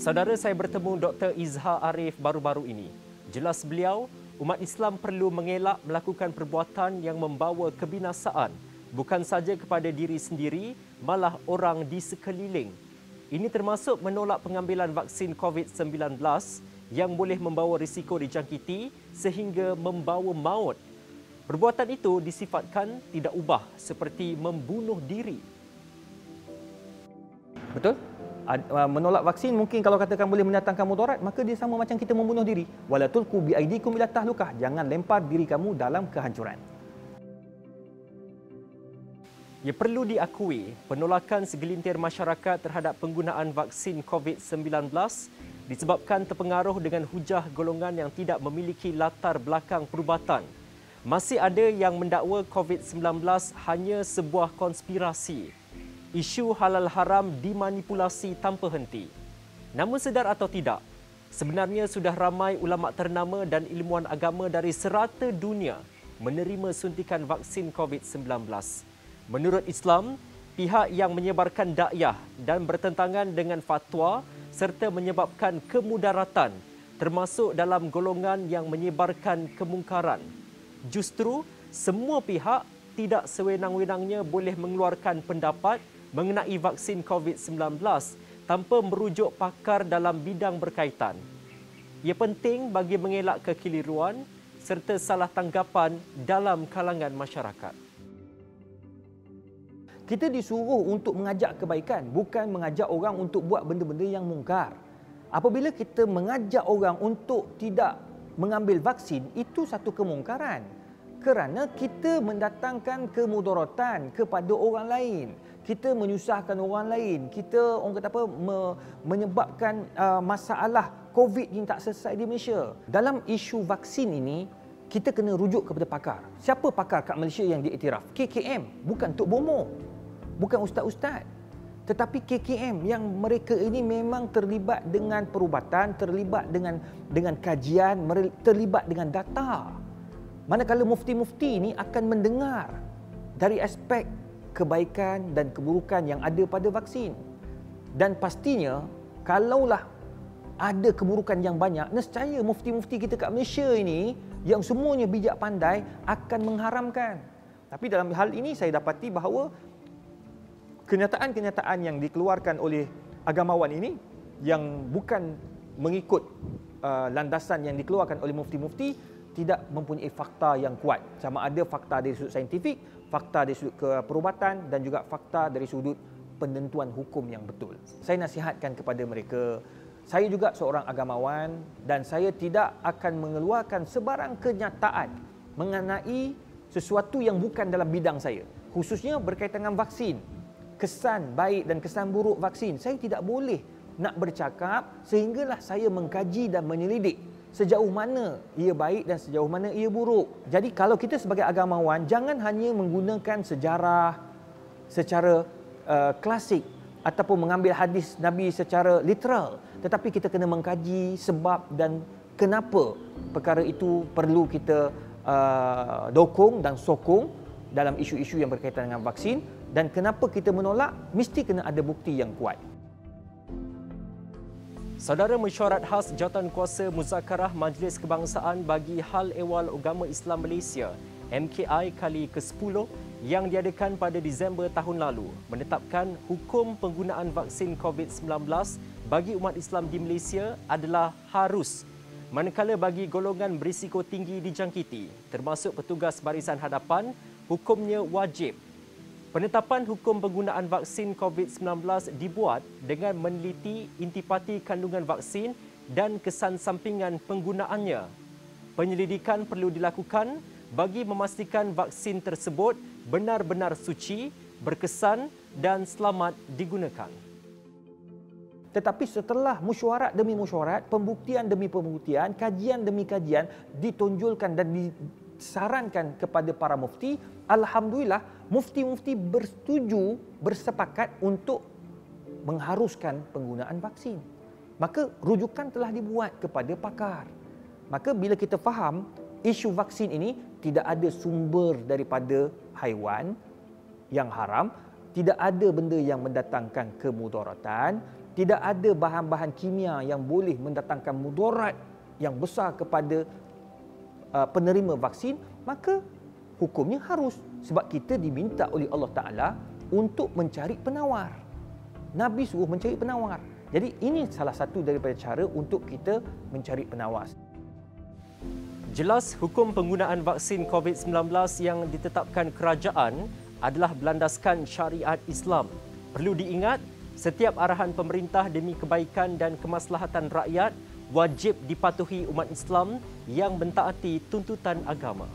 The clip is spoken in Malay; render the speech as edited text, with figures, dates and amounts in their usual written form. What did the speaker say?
Saudara, saya bertemu Dr. Izhar Arif baru-baru ini. Jelas beliau, umat Islam perlu mengelak melakukan perbuatan yang membawa kebinasaan, bukan saja kepada diri sendiri, malah orang di sekeliling. Ini termasuk menolak pengambilan vaksin COVID-19 yang boleh membawa risiko dijangkiti sehingga membawa maut. Perbuatan itu disifatkan tidak ubah seperti membunuh diri. Betul? Menolak vaksin mungkin kalau katakan boleh mendatangkan mudarat, maka dia sama macam kita membunuh diri. Wala tulqu bi aidikum ila tahlukah. Jangan lempar diri kamu dalam kehancuran. Ia perlu diakui, penolakan segelintir masyarakat terhadap penggunaan vaksin COVID-19 disebabkan terpengaruh dengan hujah golongan yang tidak memiliki latar belakang perubatan. Masih ada yang mendakwa COVID-19 hanya sebuah konspirasi. Isu halal haram dimanipulasi tanpa henti. Namun sedar atau tidak, sebenarnya sudah ramai ulama ternama dan ilmuwan agama dari serata dunia menerima suntikan vaksin COVID-19. Menurut Islam, pihak yang menyebarkan dakwah dan bertentangan dengan fatwa serta menyebabkan kemudaratan termasuk dalam golongan yang menyebarkan kemungkaran. Justru, semua pihak tidak sewenang-wenangnya boleh mengeluarkan pendapat mengenai vaksin COVID-19 tanpa merujuk pakar dalam bidang berkaitan. Ia penting bagi mengelak kekeliruan serta salah tanggapan dalam kalangan masyarakat. Kita disuruh untuk mengajak kebaikan, bukan mengajak orang untuk buat benda-benda yang mungkar. Apabila kita mengajak orang untuk tidak mengambil vaksin, itu satu kemungkaran. Kerana kita mendatangkan kemudaratan kepada orang lain. Kita menyusahkan orang lain. Kita orang kata apa, menyebabkan masalah COVID yang tak selesai di Malaysia. Dalam isu vaksin ini, kita kena rujuk kepada pakar. Siapa pakar kat Malaysia yang diiktiraf? KKM, bukan Tok Bomo. Bukan ustaz-ustaz. Tetapi KKM yang mereka ini memang terlibat dengan perubatan, terlibat dengan kajian, terlibat dengan data. Manakala mufti-mufti ini akan mendengar dari aspek kebaikan dan keburukan yang ada pada vaksin. Dan pastinya, kalaulah ada keburukan yang banyak, nescaya mufti-mufti kita kat Malaysia ini, yang semuanya bijak pandai, akan mengharamkan. Tapi dalam hal ini, saya dapati bahawa kenyataan-kenyataan yang dikeluarkan oleh agamawan ini, yang bukan mengikut landasan yang dikeluarkan oleh mufti-mufti, tidak mempunyai fakta yang kuat. Sama ada fakta dari sudut saintifik, fakta dari sudut perubatan dan juga fakta dari sudut penentuan hukum yang betul. Saya nasihatkan kepada mereka, saya juga seorang agamawan dan saya tidak akan mengeluarkan sebarang kenyataan mengenai sesuatu yang bukan dalam bidang saya. Khususnya berkaitan dengan vaksin. Kesan baik dan kesan buruk vaksin. Saya tidak boleh nak bercakap sehinggalah saya mengkaji dan menyelidik sejauh mana ia baik dan sejauh mana ia buruk. Jadi kalau kita sebagai agamawan, jangan hanya menggunakan sejarah secara klasik ataupun mengambil hadis Nabi secara literal, tetapi kita kena mengkaji sebab dan kenapa perkara itu perlu kita dokong dan sokong dalam isu-isu yang berkaitan dengan vaksin, dan kenapa kita menolak, mesti kena ada bukti yang kuat. Saudara, Mesyuarat Khas Jawatankuasa Muzakarah Majlis Kebangsaan bagi Hal Ehwal Agama Islam Malaysia MKI kali ke-10 yang diadakan pada Disember tahun lalu menetapkan hukum penggunaan vaksin COVID-19 bagi umat Islam di Malaysia adalah harus, manakala bagi golongan berisiko tinggi dijangkiti termasuk petugas barisan hadapan, hukumnya wajib. Penetapan hukum penggunaan vaksin COVID-19 dibuat dengan meneliti intipati kandungan vaksin dan kesan sampingan penggunaannya. Penyelidikan perlu dilakukan bagi memastikan vaksin tersebut benar-benar suci, berkesan dan selamat digunakan. Tetapi setelah mesyuarat demi mesyuarat, pembuktian demi pembuktian, kajian demi kajian ditonjolkan dan disarankan kepada para mufti, alhamdulillah mufti-mufti bersetuju, bersepakat untuk mengharuskan penggunaan vaksin. Maka rujukan telah dibuat kepada pakar. Maka bila kita faham isu vaksin ini tidak ada sumber daripada haiwan yang haram, tidak ada benda yang mendatangkan kemudaratan, tidak ada bahan-bahan kimia yang boleh mendatangkan mudarat yang besar kepada penerima vaksin, maka hukumnya harus. Sebab kita diminta oleh Allah Ta'ala untuk mencari penawar. Nabi suruh mencari penawar. Jadi ini salah satu daripada cara untuk kita mencari penawar. Jelas hukum penggunaan vaksin COVID-19 yang ditetapkan kerajaan adalah berlandaskan syariat Islam. Perlu diingat, setiap arahan pemerintah demi kebaikan dan kemaslahatan rakyat wajib dipatuhi umat Islam yang mentaati tuntutan agama.